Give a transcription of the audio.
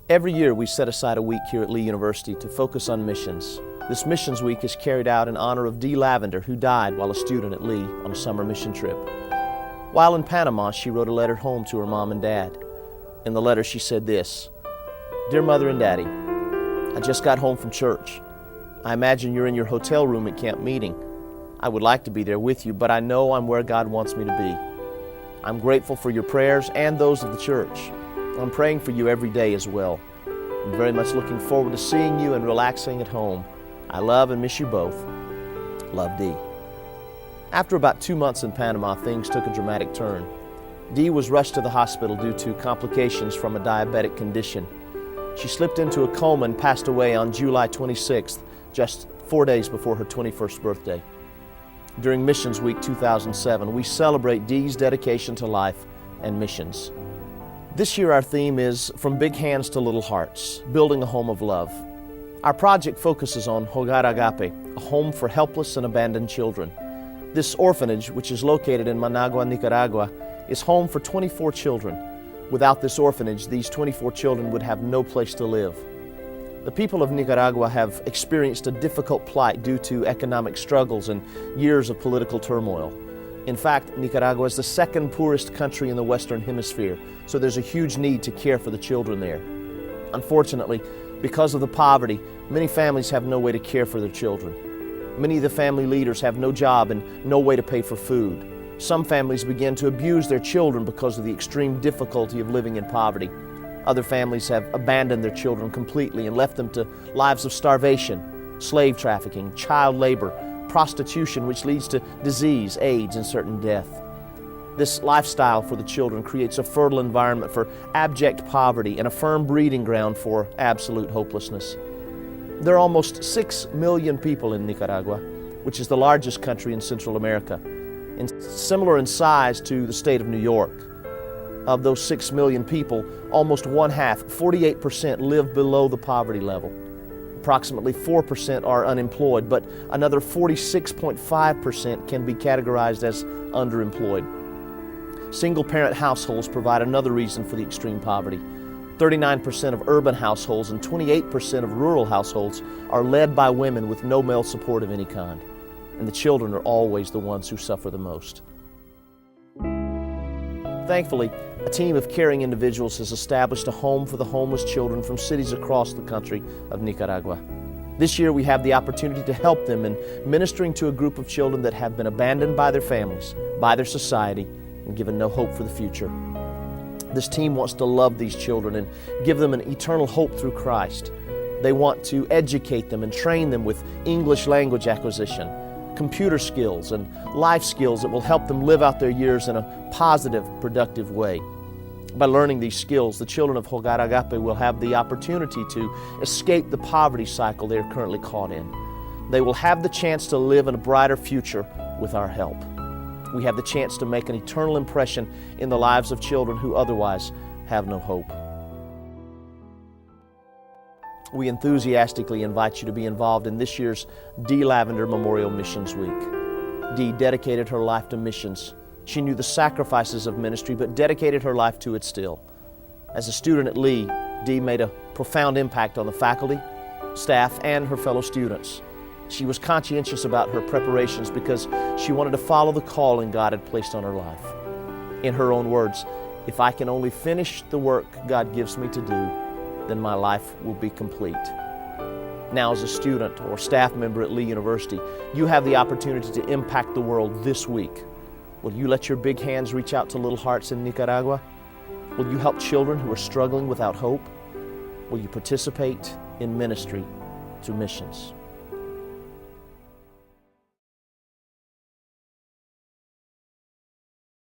Every year we set aside a week here at Lee University to focus on missions. This Missions Week is carried out in honor of Dee Lavender, who died while a student at Lee on a summer mission trip. While in Panama, she wrote a letter home to her mom and dad. In the letter she said this: "Dear Mother and Daddy, I just got home from church. I imagine you're in your hotel room at camp meeting. I would like to be there with you, but I know I'm where God wants me to be. I'm grateful for your prayers and those of the church. I'm praying for you every day as well. I'm very much looking forward to seeing you and relaxing at home. I love and miss you both. Love, Dee." After about 2 months in Panama, things took a dramatic turn. Dee was rushed to the hospital due to complications from a diabetic condition. She slipped into a coma and passed away on July 26th, just 4 days before her 21st birthday. During Missions Week 2007, we celebrate Dee's dedication to life and missions. This year our theme is From Big Hands to Little Hearts, Building a Home of Love. Our project focuses on Hogar Agape, a home for helpless and abandoned children. This orphanage, which is located in Managua, Nicaragua, is home for 24 children. Without this orphanage, these 24 children would have no place to live. The people of Nicaragua have experienced a difficult plight due to economic struggles and years of political turmoil. In fact, Nicaragua is the second poorest country in the Western Hemisphere, so there's a huge need to care for the children there. Unfortunately, because of the poverty, many families have no way to care for their children. Many of the family leaders have no job and no way to pay for food. Some families begin to abuse their children because of the extreme difficulty of living in poverty. Other families have abandoned their children completely and left them to lives of starvation, slave trafficking, child labor, prostitution, which leads to disease, AIDS, and certain death. This lifestyle for the children creates a fertile environment for abject poverty and a firm breeding ground for absolute hopelessness. There are almost 6 million people in Nicaragua, which is the largest country in Central America, and similar in size to the state of New York. Of those 6 million people, almost one half, 48%, live below the poverty level. Approximately 4% are unemployed, but another 46.5% can be categorized as underemployed. Single-parent households provide another reason for the extreme poverty. 39% of urban households and 28% of rural households are led by women with no male support of any kind. And the children are always the ones who suffer the most. Thankfully, a team of caring individuals has established a home for the homeless children from cities across the country of Nicaragua. This year we have the opportunity to help them in ministering to a group of children that have been abandoned by their families, by their society, and given no hope for the future. This team wants to love these children and give them an eternal hope through Christ. They want to educate them and train them with English language acquisition, computer skills, and life skills that will help them live out their years in a positive, productive way. By learning these skills, the children of Hogar Agape will have the opportunity to escape the poverty cycle they are currently caught in. They will have the chance to live in a brighter future with our help. We have the chance to make an eternal impression in the lives of children who otherwise have no hope. We enthusiastically invite you to be involved in this year's Dee Lavender Memorial Missions Week. Dee dedicated her life to missions. She knew the sacrifices of ministry, but dedicated her life to it still. As a student at Lee, Dee made a profound impact on the faculty, staff, and her fellow students. She was conscientious about her preparations because she wanted to follow the calling God had placed on her life. In her own words, "If I can only finish the work God gives me to do, then my life will be complete." Now, as a student or staff member at Lee University, you have the opportunity to impact the world this week. Will you let your big hands reach out to little hearts in Nicaragua? Will you help children who are struggling without hope? Will you participate in ministry through missions?